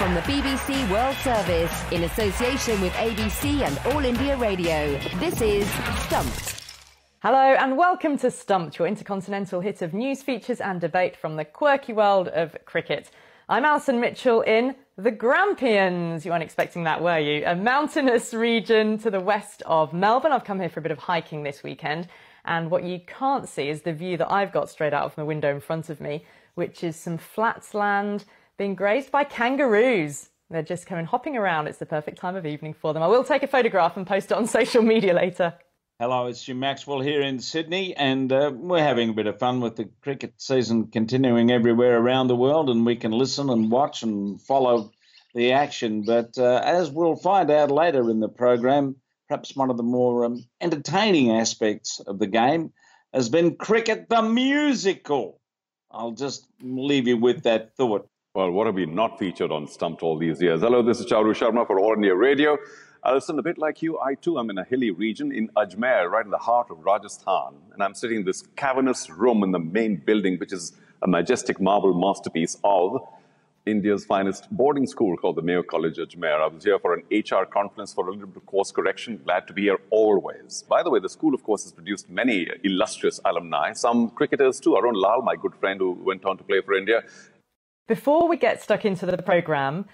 From the BBC World Service, in association with ABC and All India Radio, this is Stumped. Hello and welcome to Stumped, your intercontinental hit of news, features and debate from the quirky world of cricket. I'm Alison Mitchell in the Grampians. You weren't expecting that, were you? A mountainous region to the west of Melbourne. I've come here for a bit of hiking this weekend, and what you can't see is the view that I've got straight out of my window in front of me, which is some flats land being grazed by kangaroos. They're just coming hopping around. It's the perfect time of evening for them. I will take a photograph and post it on social media later. Hello, it's Jim Maxwell here in Sydney, and we're having a bit of fun with the cricket season continuing everywhere around the world, and we can listen and watch and follow the action. But as we'll find out later in the program, perhaps one of the more entertaining aspects of the game has been cricket the musical. I'll just leave you with that thought. Well, what have we not featured on Stumped all these years? Hello, this is Charu Sharma for All India Radio. Alison, a bit like you, I too am in a hilly region in Ajmer, right in the heart of Rajasthan. And I'm sitting in this cavernous room in the main building, which is a majestic marble masterpiece of India's finest boarding school called the Mayo College, Ajmer. I was here for an HR conference for a little bit of course correction. Glad to be here always. By the way, the school, of course, has produced many illustrious alumni, some cricketers too. Arun Lal, my good friend who went on to play for India. Before we get stuck into the programme,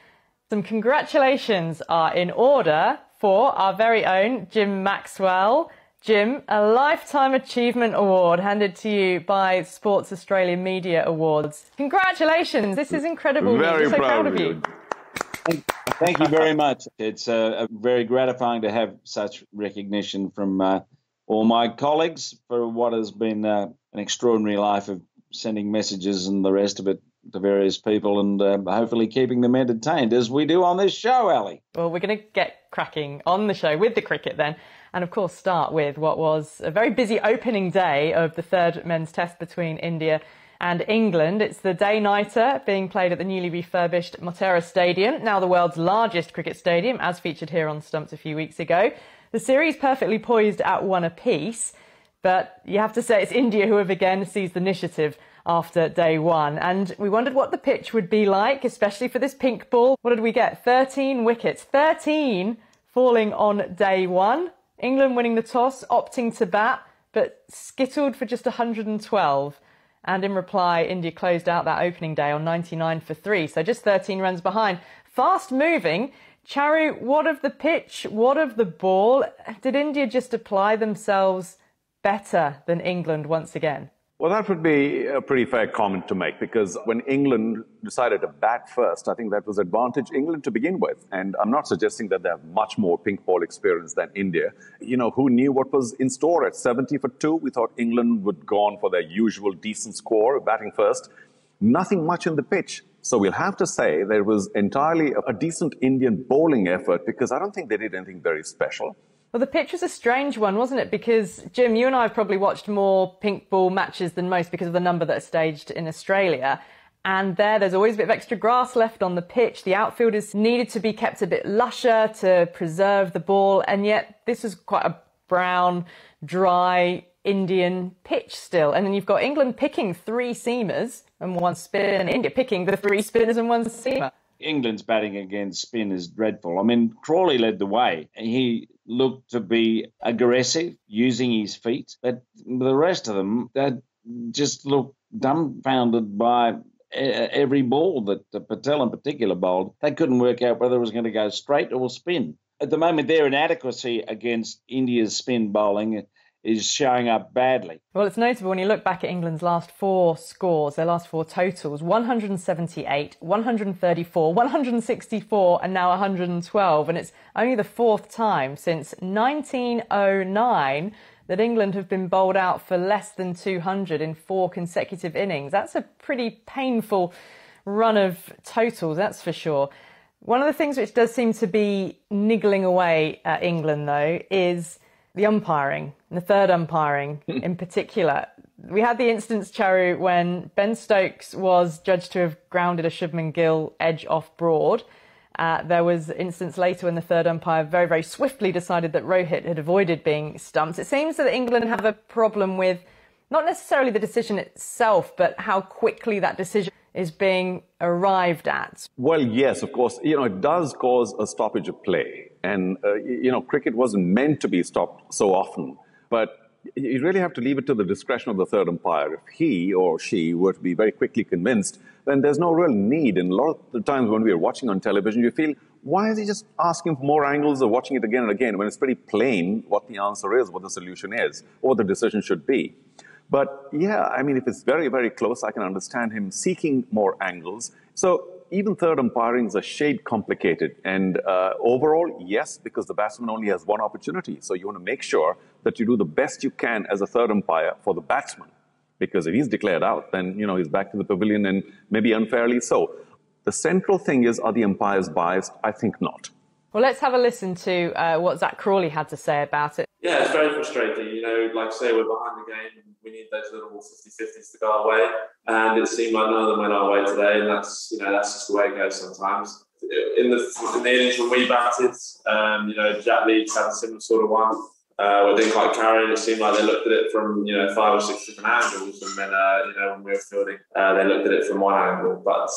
some congratulations are in order for our very own Jim Maxwell. Jim, a Lifetime Achievement Award handed to you by Sports Australia Media Awards. Congratulations, this is incredible. Very so proud of you. Thank you very much. It's very gratifying to have such recognition from all my colleagues for what has been an extraordinary life of sending messages and the rest of it to various people, and hopefully keeping them entertained, as we do on this show, Ali. Well, we're going to get cracking on the show with the cricket then, and of course start with what was a very busy opening day of the third men's test between India and England. It's the day-nighter being played at the newly refurbished Motera Stadium, now the world's largest cricket stadium, as featured here on Stumped a few weeks ago. The series perfectly poised at 1 apiece, but you have to say it's India who have again seized the initiative after day one. And we wondered what the pitch would be like, especially for this pink ball. What did we get? 13 wickets. 13 falling on day one. England winning the toss, opting to bat, but skittled for just 112. And in reply, India closed out that opening day on 99 for 3. So just 13 runs behind. Fast moving. Charu, what of the pitch? What of the ball? Did India just apply themselves better than England once again? Well, that would be a pretty fair comment to make, because when England decided to bat first, I think that was advantage England to begin with. And I'm not suggesting that they have much more pink ball experience than India. You know, who knew what was in store at 70 for 2? We thought England would go on for their usual decent score, batting first. Nothing much in the pitch. So we'll have to say there was entirely a decent Indian bowling effort, because I don't think they did anything very special. Well, the pitch was a strange one, wasn't it? Because, Jim, you and I have probably watched more pink ball matches than most because of the number that are staged in Australia. And there's always a bit of extra grass left on the pitch. The outfielders needed to be kept a bit lusher to preserve the ball. And yet this was quite a brown, dry Indian pitch still. And then you've got England picking 3 seamers and 1 spinner, and India picking the 3 spinners and 1 seamer. England's batting against spin is dreadful. I mean, Crawley led the way. He looked to be aggressive, using his feet. But the rest of them, they just looked dumbfounded by every ball that Patel in particular bowled. They couldn't work out whether it was going to go straight or spin. At the moment, their inadequacy against India's spin bowling is showing up badly. Well, it's notable when you look back at England's last 4 scores, their last 4 totals, 178, 134, 164 and now 112. And it's only the 4th time since 1909 that England have been bowled out for less than 200 in 4 consecutive innings. That's a pretty painful run of totals, that's for sure. One of the things which does seem to be niggling away at England, though, is the umpiring, the third umpiring in particular. We had the instance, Charu, when Ben Stokes was judged to have grounded a Shubman Gill edge off broad. There was an instance later when the third umpire very, very swiftly decided that Rohit had avoided being stumped. It seems that England have a problem with not necessarily the decision itself, but how quickly that decision is being arrived at? Well, yes, of course. It does cause a stoppage of play. And, cricket wasn't meant to be stopped so often. But you really have to leave it to the discretion of the third umpire. If he or she were to be very quickly convinced, then there's no real need. And a lot of the times when we are watching on television, you feel, why is he just asking for more angles or watching it again and again when it's pretty plain what the answer is, what the solution is, or what the decision should be? But yeah, I mean, if it's very, very close, I can understand him seeking more angles. So even third umpiring is a shade complicated. And overall, yes, because the batsman only has one opportunity. So you want to make sure that you do the best you can as a third umpire for the batsman. Because if he's declared out, then, he's back to the pavilion, and maybe unfairly so. The central thing is, are the umpires biased? I think not. Well, let's have a listen to what Zach Crawley had to say about it. Yeah, it's very frustrating. Like say, we're behind the game and we need those little 50-50s to go our way. And it seemed like none of them went our way today. And that's just the way it goes sometimes. In the innings when we batted, Jack Leach had a similar sort of one. We didn't quite carry it. It seemed like they looked at it from, 5 or 6 different angles. And then, when we were fielding, they looked at it from one angle. But,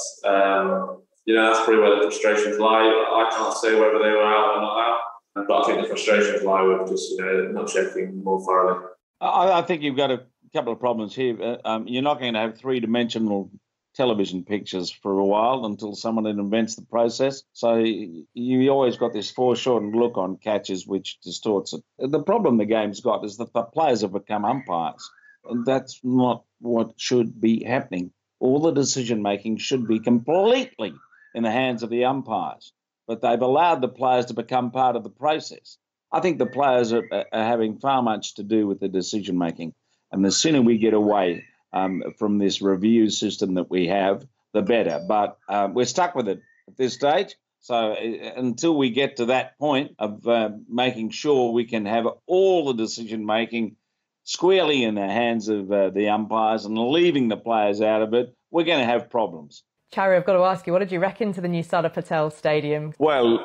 that's probably where the frustrations lie. I can't say whether they were out or not out. But I think the frustrations lie with just, not checking more thoroughly. I think you've got a couple of problems here. You're not going to have three-dimensional television pictures for a while until someone invents the process. So you always got this foreshortened look on catches which distorts it. The problem the game's got is that the players have become umpires. And that's not what should be happening. All the decision-making should be completely in the hands of the umpires. But they've allowed the players to become part of the process. I think the players are having far much to do with the decision-making. And the sooner we get away from this review system that we have, the better. But we're stuck with it at this stage. So until we get to that point of making sure we can have all the decision-making squarely in the hands of the umpires and leaving the players out of it, we're going to have problems. Charu, I've got to ask you, what did you reckon to the new Sardar Patel Stadium? Well,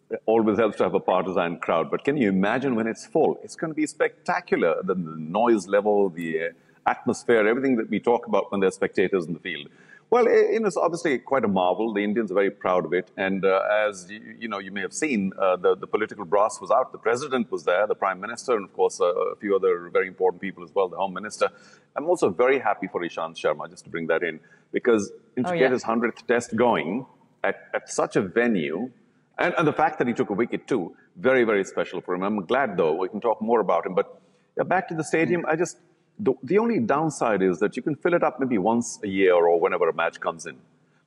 it always helps to have a partisan crowd, but can you imagine when it's full? It's going to be spectacular. The noise level, the atmosphere, everything that we talk about when there's spectators in the field. Well, it's obviously quite a marvel. The Indians are very proud of it. And as you may have seen, the political brass was out. The president was there, the prime minister, and of course, a few other very important people as well, the home minister. I'm also very happy for Ishant Sharma, just to bring that in, because to get his 100th test going at such a venue, and the fact that he took a wicket too, very, very special for him. I'm glad, though, we can talk more about him. But back to the stadium, the only downside is that you can fill it up maybe once a year or whenever a match comes in.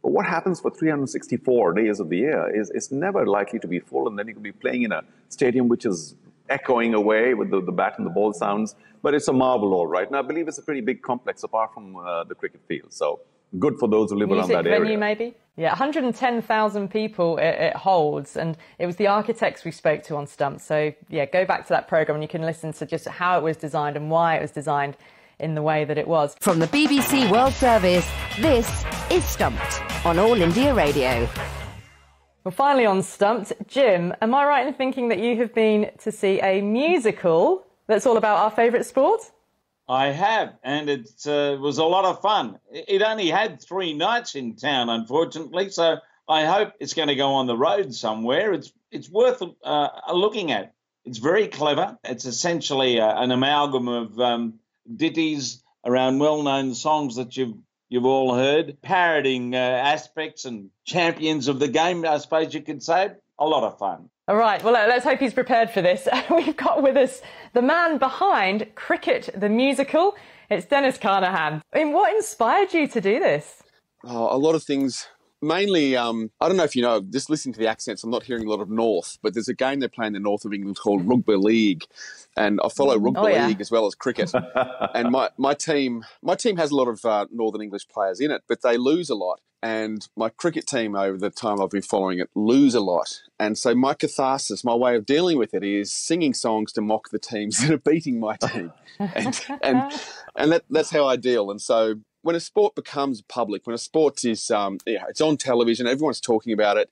But what happens for 364 days of the year is never likely to be full, and then you could be playing in a stadium which is echoing away with the bat and the ball sounds. But it's a marvel, all right. And I believe it's a pretty big complex apart from the cricket field. So good for those who live around that area. Music venue, maybe? Yeah, 110,000 people it holds, and it was the architects we spoke to on Stump. So, yeah, go back to that programme and you can listen to just how it was designed and why it was designed in the way that it was. From the BBC World Service, this is Stumped on All India Radio. Well, finally on Stumped, Jim, am I right in thinking that you have been to see a musical that's all about our favourite sport? I have, and it was a lot of fun. It only had 3 nights in town, unfortunately, so I hope it's going to go on the road somewhere. It's worth looking at. It's very clever. It's essentially an amalgam of ditties around well-known songs that you've all heard, parodying aspects and champions of the game, I suppose you could say. A lot of fun. All right, well, let's hope he's prepared for this. We've got with us the man behind Cricket the Musical. It's Denis Carnahan. I mean, what inspired you to do this? Oh, a lot of things. Mainly, I don't know if you know, just listening to the accents, I'm not hearing a lot of North, but there's a game they play in the north of England called Rugby League, and I follow Rugby League as well as cricket. And my team has a lot of Northern English players in it, but they lose a lot. And my cricket team, over the time I've been following it, lose a lot. And so my catharsis, my way of dealing with it, is singing songs to mock the teams that are beating my team. and that's how I deal. And so when a sport becomes public, when a sport is it's on television, everyone's talking about it,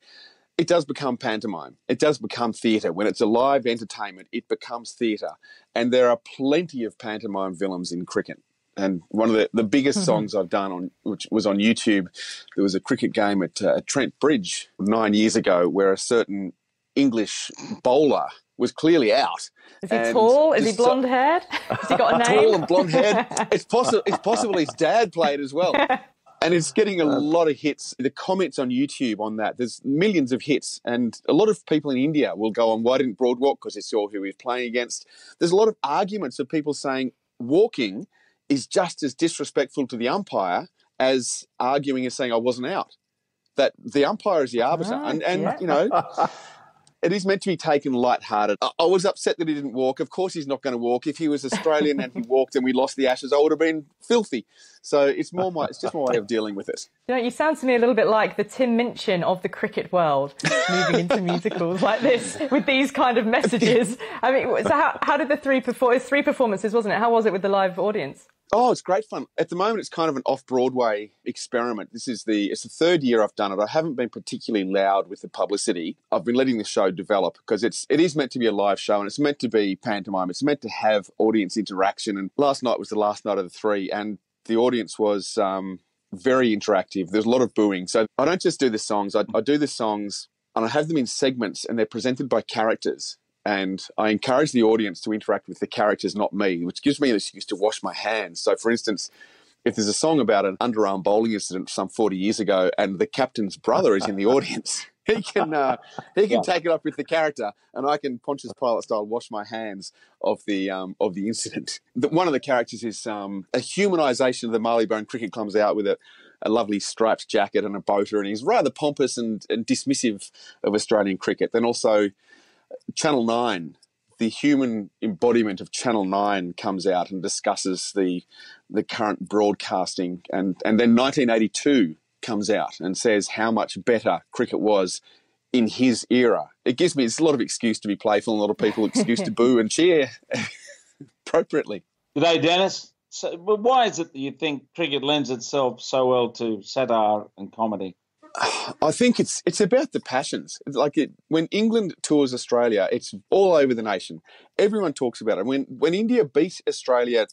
it does become pantomime. It does become theatre. When it's a live entertainment, it becomes theatre. And there are plenty of pantomime villains in cricket. And one of the biggest songs I've done which was on YouTube, there was a cricket game at Trent Bridge 9 years ago where a certain English bowler was clearly out. Is he tall? Is he blonde-haired? Has he got a name? Tall and blonde-haired. It's possible his dad played as well. And it's getting a lot of hits. The comments on YouTube on that, there's millions of hits. And a lot of people in India will go on, why didn't Broad walk? Because they saw who he was playing against. There's a lot of arguments of people saying walking is just as disrespectful to the umpire as arguing and saying I wasn't out. That the umpire is the arbiter. You know, it is meant to be taken lighthearted. I was upset that he didn't walk. Of course he's not going to walk. If he was Australian and he walked and we lost the Ashes, I would have been filthy. So it's just my way of dealing with it. You know, you sound to me a little bit like the Tim Minchin of the cricket world, moving into musicals like this with these kind of messages. I mean, so how did the three performances, wasn't it? How was it with the live audience? Oh, it's great fun. At the moment, it's kind of an off-Broadway experiment. It's the third year I've done it. I haven't been particularly loud with the publicity. I've been letting the show develop because it is meant to be a live show and it's meant to be pantomime. It's meant to have audience interaction. And last night was the last night of the three, and the audience was very interactive. There's a lot of booing. So I don't just do the songs. I do the songs and I have them in segments and they're presented by characters. And I encourage the audience to interact with the characters, not me, which gives me an excuse to wash my hands. So, for instance, if there's a song about an underarm bowling incident some 40 years ago and the captain's brother is in the audience, he can take it up with the character and I can Pontius Pilate style wash my hands of the incident. One of the characters is a humanisation of the Marylebone Cricket Club's out with a lovely striped jacket and a boater, and he's rather pompous and dismissive of Australian cricket. Then also Channel 9, the human embodiment of Channel 9 comes out and discusses the current broadcasting. And then 1982 comes out and says how much better cricket was in his era. It's a lot of excuse to be playful and a lot of people excuse to boo and cheer appropriately. G'day, Dennis. So, but why is it that you think cricket lends itself so well to satire and comedy? I think it's about the passions. It's like when England tours Australia, it's all over the nation. Everyone talks about it. When India beat Australia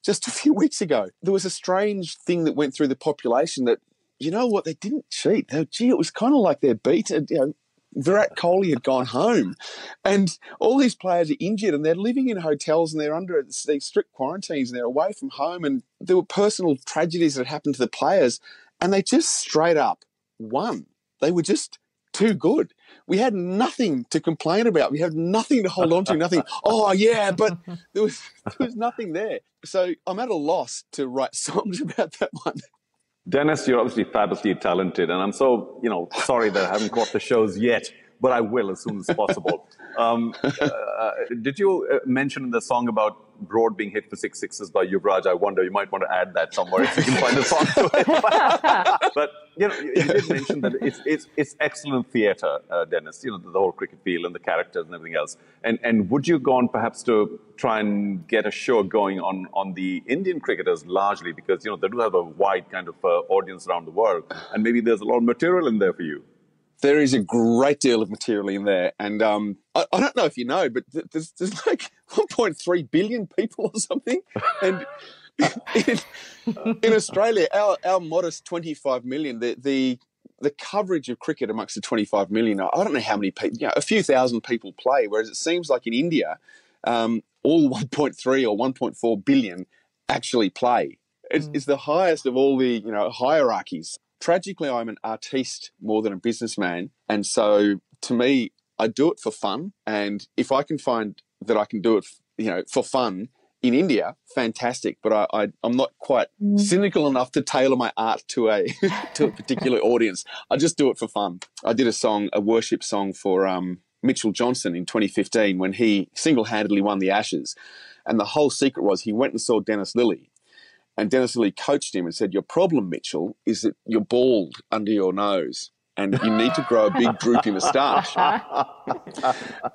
just a few weeks ago, there was a strange thing that went through the population that, you know what, they didn't cheat. It was kind of like they're beaten. You know, Virat Kohli had gone home and all these players are injured and they're living in hotels and they're under these strict quarantines and they're away from home, and there were personal tragedies that happened to the players and they just straight up won. They were just too good. We had nothing to complain about. We had nothing to hold on to, nothing. Oh, yeah, but there was nothing there. So I'm at a loss to write songs about that one. Denis, you're obviously fabulously talented, and I'm so, sorry that I haven't caught the shows yet, but I will as soon as possible. Did you mention in the song about Broad being hit for 6 sixes by Yuvraj? I wonder, you might want to add that somewhere if you can find a song to it. But you did mention that it's excellent theatre, Denis. The whole cricket feel and the characters and everything else. And would you go on perhaps to try and get a show going on the Indian cricketers largely, because they do have a wide kind of audience around the world, and maybe there's a lot of material in there for you. There is a great deal of material in there. And I don't know if you know, but there's like 1.3 billion people or something. And in Australia, our modest 25 million, the coverage of cricket amongst the 25 million, I don't know how many people, a few thousand people play, whereas it seems like in India, all 1.3 or 1.4 billion actually play. It's the highest of all the hierarchies. Tragically, I'm an artiste more than a businessman. And so to me, I do it for fun. And if I can find that I can do it, for fun in India, fantastic. But I'm not quite cynical enough to tailor my art to a particular audience. I just do it for fun. I did a worship song for Mitchell Johnson in 2015 when he single-handedly won the Ashes. And the whole secret was he went and saw Dennis Lillee. And Dennis Lillee coached him and said, your problem, Mitchell, is that you're bald under your nose and you need to grow a big droopy moustache.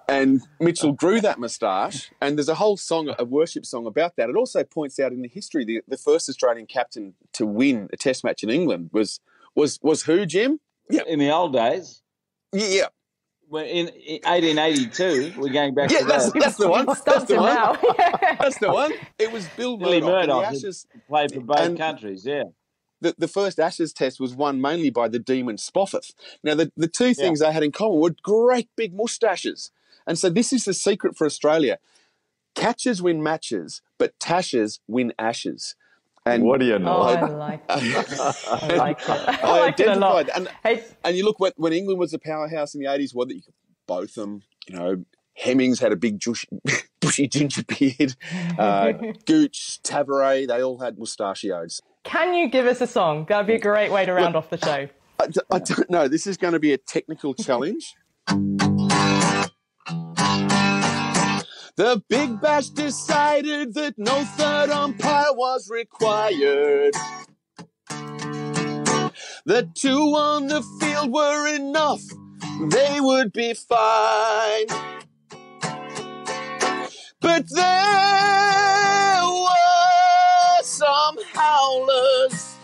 And Mitchell grew that moustache, and there's a whole song, a worship song about that. It also points out in the history, the first Australian captain to win a test match in England was who, Jim? Yeah. In the old days. Yeah. Well, in 1882, we're going back to that's the one. That's the one. Now. That's the one. It was Bill Billy Murdoch. Murdoch played for both countries, yeah. The first Ashes test was won mainly by the Demon Spofford. Now, the two things they had in common were great big moustaches. And so this is the secret for Australia. Catches win matches, but tashes win ashes. And what do you know? I like it. I like it. I like it a lot. And you look, when England was a powerhouse in the 80s, you could Botham, Hemmings had a big bushy ginger beard. Gooch, Tavares, they all had moustachios. Can you give us a song? That would be a great way to round off the show. I don't know. This is going to be a technical challenge. The Big Bash decided that no third umpire was required. The two on the field were enough. They would be fine. But there were some howlers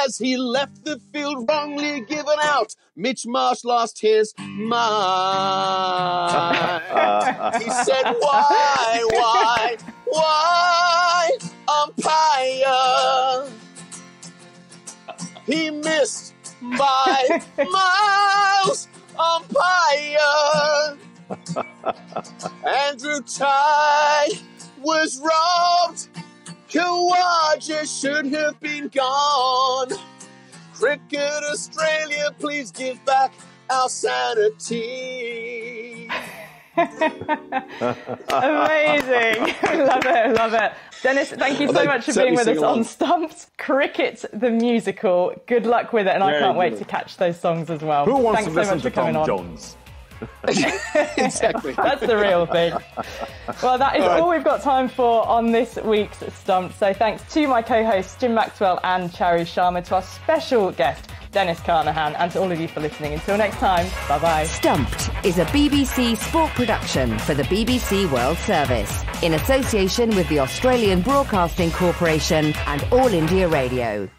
as he left the field wrongly given out. Mitch Marsh lost his mind. He said, why, umpire? He missed by miles, umpire. Andrew Tye was robbed. Kawaja should have been gone. Cricket Australia, please give back our sanity. Amazing. Love it. Dennis, thank you so much for being with us on Stumped. Cricket the musical. Good luck with it, and I can't wait to catch those songs as well. Who wants Thanks to so listen much to for coming Tom on. Jones? Exactly. That's the real thing. Well, that is all we've got time for on this week's Stumped. So thanks to my co-hosts Jim Maxwell and Charu Sharma, to our special guest Denis Carnahan, and to all of you for listening. Until next time, bye-bye. Stumped is a BBC sport production for the BBC World Service in association with the Australian Broadcasting Corporation and All India Radio.